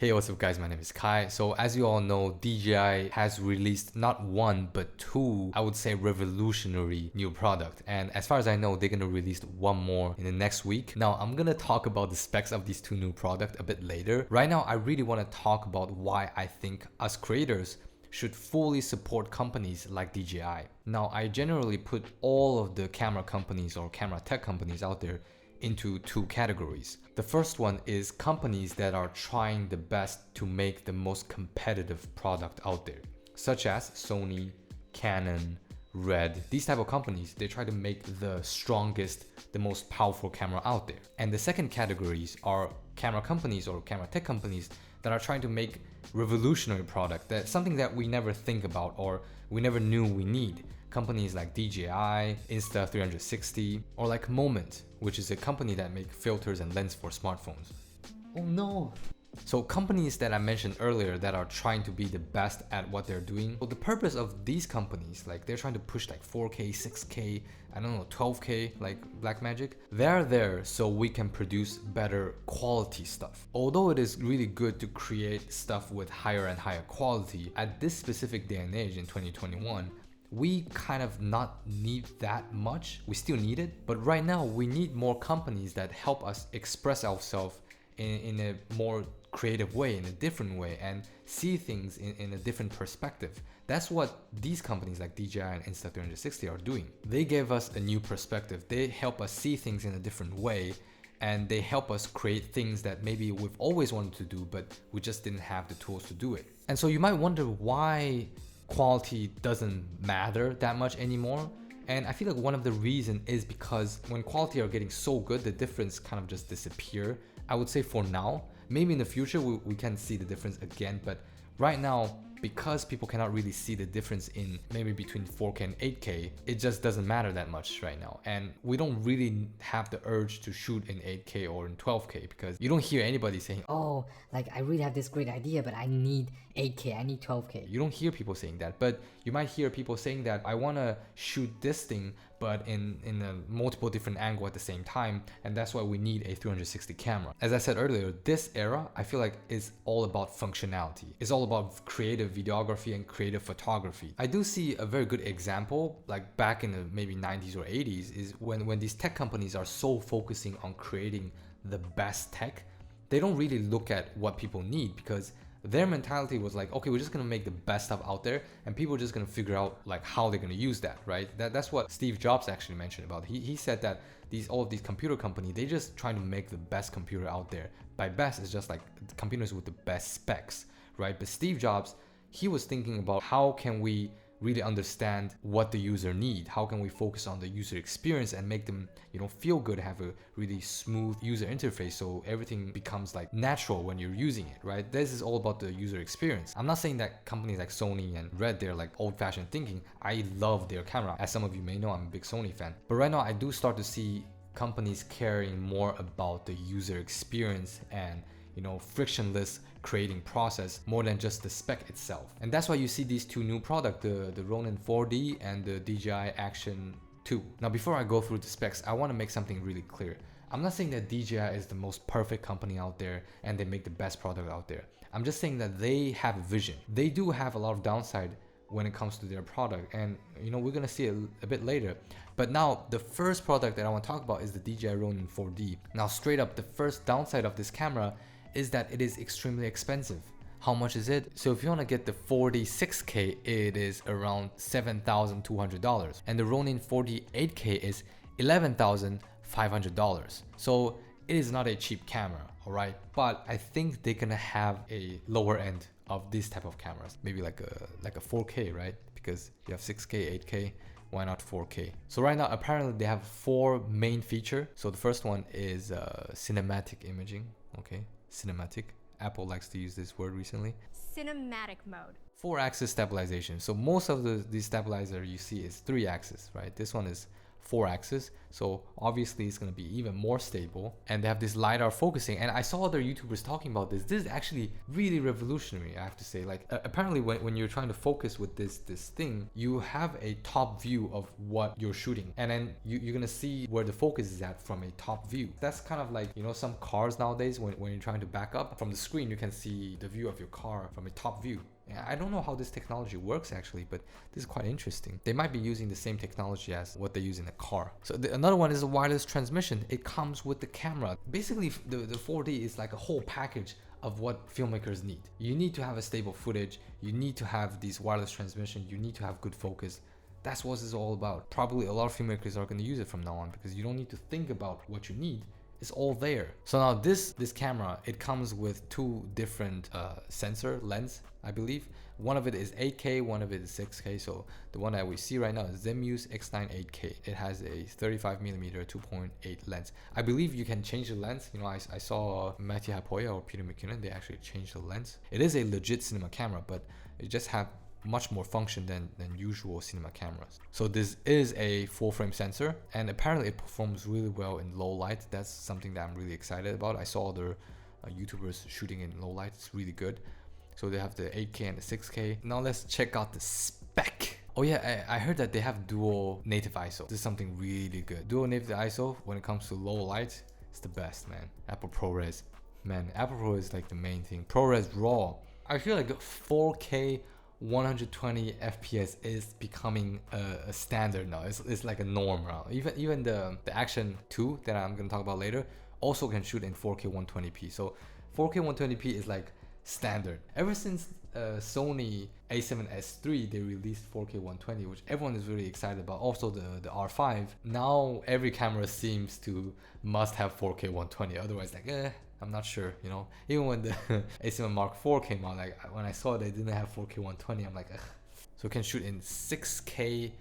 Hey, what's up guys, my name is Kai. So as you all know, DJI has released not one, but two, I would say revolutionary new product. And as far as I know, they're gonna release one more in the next week. Now, I'm gonna talk about the specs of these two new products a bit later. Right now, I really wanna talk about why I think us creators should fully support companies like DJI. Now, I generally put all of the camera companies or camera tech companies out there into two categories. The first one is companies that are trying the best to make the most competitive product out there, such as Sony, Canon, Red. These type of companies, they try to make the strongest, the most powerful camera out there. And the second categories are camera companies or camera tech companies that are trying to make revolutionary product, that's something that we never think about or we never knew we need. Companies like DJI, Insta360, or like Moment, which is a company that make filters and lens for smartphones. Oh no! So companies that I mentioned earlier that are trying to be the best at what they're doing. So the purpose of these companies, like they're trying to push like 4K, 6K, I don't know, 12K, like Blackmagic. They're there so we can produce better quality stuff. Although it is really good to create stuff with higher and higher quality, at this specific day and age in 2021, we kind of not need that much. We still need it, but right now we need more companies that help us express ourselves in a more creative way, in a different way, and see things in a different perspective. That's what these companies like DJI and Insta360 are doing. They give us a new perspective. They help us see things in a different way, and they help us create things that maybe we've always wanted to do, but we just didn't have the tools to do it. And so you might wonder why quality doesn't matter that much anymore. And I feel like one of the reasons is because when quality are getting so good, the difference kind of just disappear. I would say for now, maybe in the future we can see the difference again, but right now, because people cannot really see the difference in maybe between 4K and 8K, it just doesn't matter that much right now. And we don't really have the urge to shoot in 8K or in 12K because you don't hear anybody saying, oh, like I really have this great idea, but I need 8K, I need 12K. You don't hear people saying that, but you might hear people saying that I want to shoot this thing, but in a multiple different angle at the same time, and that's why we need a 360 camera. As I said earlier, this era, I feel like is all about functionality. It's all about creative videography and creative photography. I do see a very good example, like back in the maybe 90s or 80s, is when these tech companies are so focusing on creating the best tech, they don't really look at what people need because their mentality was like, okay, we're just gonna make the best stuff out there and people are just gonna figure out like how they're gonna use that, right? That's what Steve Jobs actually mentioned about. He said that all of these computer companies, they just trying to make the best computer out there. By best, it's just like computers with the best specs, right? But Steve Jobs, he was thinking about how can we really understand what the user need, how can we focus on the user experience and make them, feel good, have a really smooth user interface so everything becomes like natural when you're using it, right? This is all about the user experience. I'm not saying that companies like Sony and Red, they're like old-fashioned thinking. I love their camera. As some of you may know, I'm a big Sony fan. But right now I do start to see companies caring more about the user experience and frictionless creating process more than just the spec itself. And that's why you see these two new products, the Ronin 4D and the DJI Action 2. Now, before I go through the specs, I want to make something really clear. I'm not saying that DJI is the most perfect company out there and they make the best product out there. I'm just saying that they have a vision. They do have a lot of downside when it comes to their product, and we're gonna see it a bit later. But now the first product that I want to talk about is the DJI Ronin 4D. Now, straight up, the first downside of this camera is that it is extremely expensive. How much is it? So if you want to get the 4D 6K, it is around $7,200, and the Ronin 4D 8K is $11,500. So it is not a cheap camera, all right? But I think they're gonna have a lower end of this type of cameras, maybe like a 4K, right? Because you have 6K, 8K. Why not 4K? So right now, apparently they have 4 main features. So the first one is cinematic imaging, okay? Cinematic. Apple likes to use this word recently. Cinematic mode. 4-axis stabilization. So most of these stabilizer you see is 3-axis, right? This one is 4-axis, so obviously it's going to be even more stable. And they have this LIDAR focusing, and I saw other YouTubers talking about this. This is actually really revolutionary, I have to say. Like apparently when you're trying to focus with this thing, you have a top view of what you're shooting, and then you're going to see where the focus is at from a top view. That's kind of like, you know, some cars nowadays, when you're trying to back up from the screen, you can see the view of your car from a top view. I don't know how this technology works actually, but this is quite interesting. They might be using the same technology as what they use in a car. So another one is a wireless transmission. It comes with the camera. Basically, the 4D is like a whole package of what filmmakers need. You need to have a stable footage. You need to have these wireless transmission. You need to have good focus. That's what it's all about. Probably a lot of filmmakers are going to use it from now on, because you don't need to think about what you need. It's all there. So now this camera, it comes with two different sensor lens, I believe. One of it is 8K, one of it is 6K. So the one that we see right now is Zenmuse X9 8K. It has a 35mm 2.8 lens. I believe you can change the lens. You know, I saw Matthew Hapoya or Peter McKinnon, they actually changed the lens. It is a legit cinema camera, but it just have much more function than usual cinema cameras. So this is a full frame sensor, and apparently it performs really well in low light. That's something that I'm really excited about. I saw other YouTubers shooting in low light. It's really good. So they have the 8K and the 6K. Now let's check out the spec. Oh yeah, I heard that they have dual native ISO. This is something really good. Dual native ISO, when it comes to low light, it's the best, man. Apple ProRes. Man, Apple Pro is like the main thing. ProRes RAW. I feel like 4K 120 FPS is becoming a standard now. It's like a norm now. Even the Action 2 that I'm gonna talk about later also can shoot in 4K 120p. So 4K 120p is like standard. Ever since Sony A7S III, they released 4K 120, which everyone is really excited about. Also the R5. Now every camera seems to must have 4K 120. Otherwise, like I'm not sure, you know. Even when the A7 Mark IV came out, like when I saw they didn't have 4K 120, I'm like, ugh. So it can shoot in 6K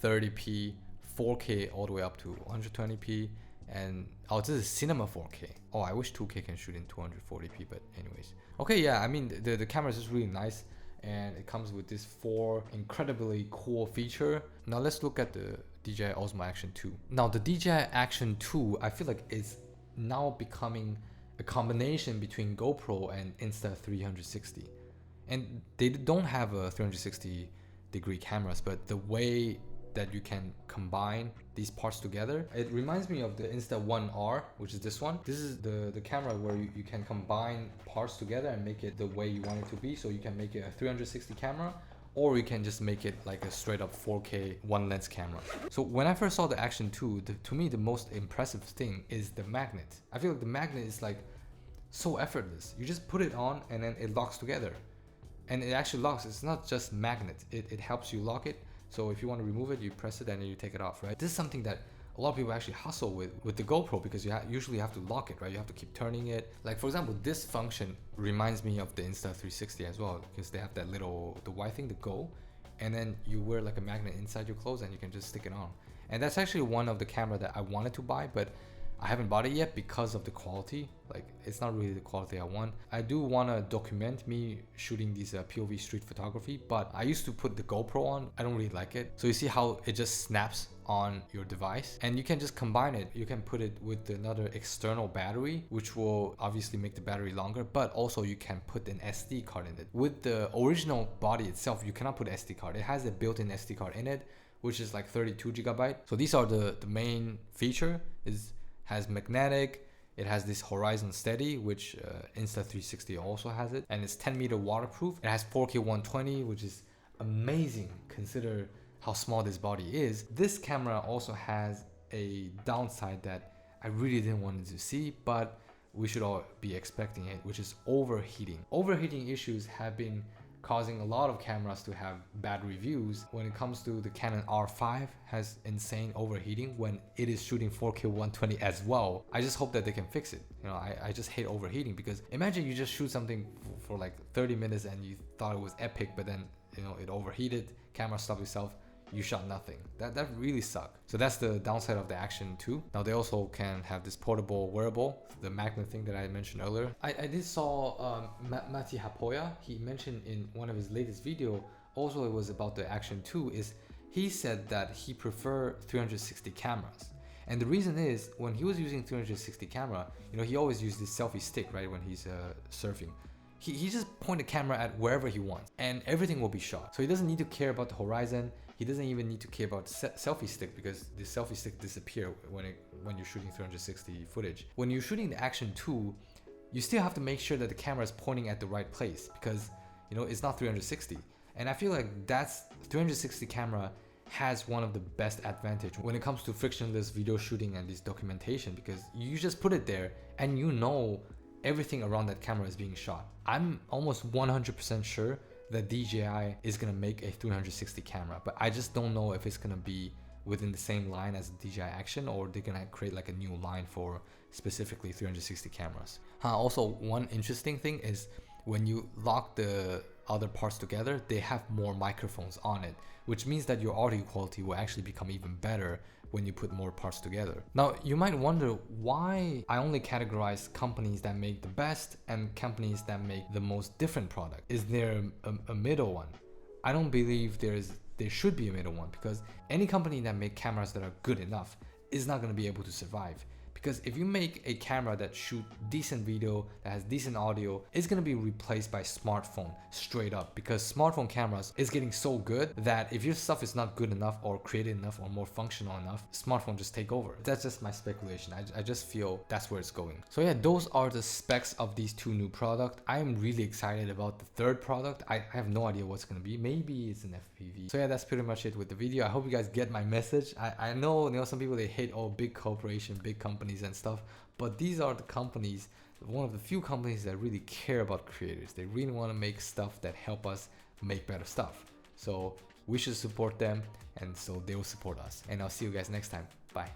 30p, 4K all the way up to 120p, and this is cinema 4K. Oh, I wish 2K can shoot in 240p, but anyways. Okay, yeah, I mean the camera is just really nice, and it comes with this 4 incredibly cool feature. Now let's look at the DJI Osmo Action 2. Now the DJI Action 2, I feel like it's now becoming a combination between GoPro and Insta360, and they don't have a 360 degree cameras, but the way that you can combine these parts together, it reminds me of the Insta1R, which is this one. This is the camera where you can combine parts together and make it the way you want it to be. So you can make it a 360 camera, or you can just make it like a straight up 4K one lens camera. So when I first saw the Action 2, to me the most impressive thing is the magnet. I feel like the magnet is like so effortless. You just put it on and then it locks together. And it actually locks. It's not just magnet. It helps you lock it. So if you want to remove it, you press it and then you take it off, right? This is something that a lot of people actually hustle with the GoPro, because you usually have to lock it, right? You have to keep turning it. Like for example, this function reminds me of the Insta360 as well, because they have that little, the white thing, the go, and then you wear like a magnet inside your clothes and you can just stick it on. And that's actually one of the camera that I wanted to buy, but I haven't bought it yet because of the quality. Like it's not really the quality I want. I do want to document me shooting these POV street photography, but I used to put the GoPro on. I don't really like it. So you see how it just snaps on your device, and you can just combine it. You can put it with another external battery, which will obviously make the battery longer, but also you can put an SD card in it. With the original body itself, you cannot put SD card. It has a built-in SD card in it, which is like 32 gigabyte. So these are the main feature. Has magnetic, it has this horizon steady, which Insta360 also has it, and it's 10-meter waterproof. It has 4K 120, which is amazing consider how small this body is. This camera also has a downside that I really didn't want to see, but we should all be expecting it, which is overheating. Overheating issues have been causing a lot of cameras to have bad reviews. When it comes to the Canon R5, has insane overheating when it is shooting 4K 120 as well. I just hope that they can fix it. You know, I just hate overheating, because imagine you just shoot something for like 30 minutes and you thought it was epic, but then, you know, it overheated, camera stopped itself, you shot nothing. That really sucked. So that's the downside of the Action 2. Now they also can have this portable wearable, the magnet thing that I mentioned earlier. I did saw Matti Hapoya. He mentioned in one of his latest video, also it was about the Action 2, is he said that he prefer 360 cameras. And the reason is, when he was using 360 camera, you know, he always used this selfie stick, right, when he's surfing. He just point the camera at wherever he wants and everything will be shot. So he doesn't need to care about the horizon. He doesn't even need to care about selfie stick, because the selfie stick disappear when you're shooting 360 footage. When you're shooting the action 2, you still have to make sure that the camera is pointing at the right place, because, you know, it's not 360. And I feel like that's 360 camera has one of the best advantage when it comes to frictionless video shooting and this documentation, because you just put it there and you know everything around that camera is being shot. I'm almost 100% sure that DJI is gonna make a 360 camera, but I just don't know if it's gonna be within the same line as DJI Action, or they're gonna create like a new line for specifically 360 cameras. Also, one interesting thing is when you lock the other parts together, they have more microphones on it, which means that your audio quality will actually become even better when you put more parts together. Now, you might wonder why I only categorize companies that make the best and companies that make the most different product. Is there a middle one? I don't believe there should be a middle one, because any company that make cameras that are good enough is not going to be able to survive. Because if you make a camera that shoot decent video, that has decent audio, it's gonna be replaced by smartphone straight up, because smartphone cameras is getting so good that if your stuff is not good enough or creative enough or more functional enough, smartphone just take over. That's just my speculation. I just feel that's where it's going. So yeah, those are the specs of these two new products. I am really excited about the third product. I have no idea what's gonna be. Maybe it's an FPV. So yeah, that's pretty much it with the video. I hope you guys get my message. I know, you know, some people, they hate all big corporation, big companies and stuff, but these are the companies, one of the few companies that really care about creators. They really want to make stuff that help us make better stuff. So we should support them, and so they will support us. And I'll see you guys next time. Bye.